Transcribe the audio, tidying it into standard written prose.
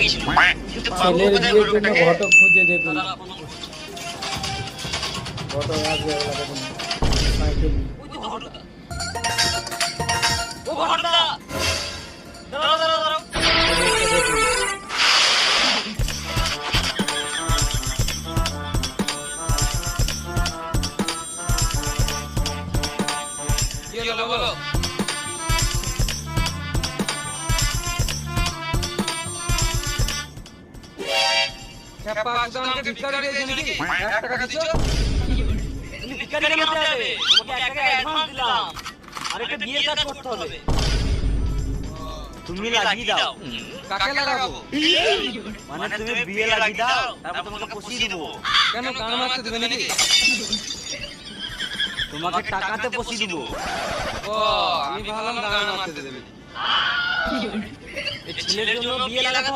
লাগিয়েছিল কিন্তু ছেলের বিয়ের জন্য ঘটক খুঁজে দেখুন। ঘটক আসবে ওরা দেখুন সাইকেল নিয়ে। ওই তো ঘটকদা। ও ঘটকদা, দাঁড়াও দাঁড়াও দাঁড়াও। কি হলো বলো? ছাপ্পা একদম আমাকে ভিক্ষা দিয়েছে নাকি? 1 টাকা দিছো? তুমি ভিখারি কেন যাবে? তোমাকে 1 টাকা অ্যাডভান্স দিলাম। আর একটা বিয়ের কাজ করতে হবে। তুমি লাগিয়ে দাও। কাকে লাগাবো? মানে তুমি বিয়ে লাগিয়ে দাও, তারপর তোমাকে পচিয়ে দেব। কেন কান মারতে দেবে নাকি? তোমাকে টাকাতে পচিয়ে দেব। ও আমি ভাবলাম গান মারতে দেবে। এই ছেলের জন্য বিয়ে লাগাতে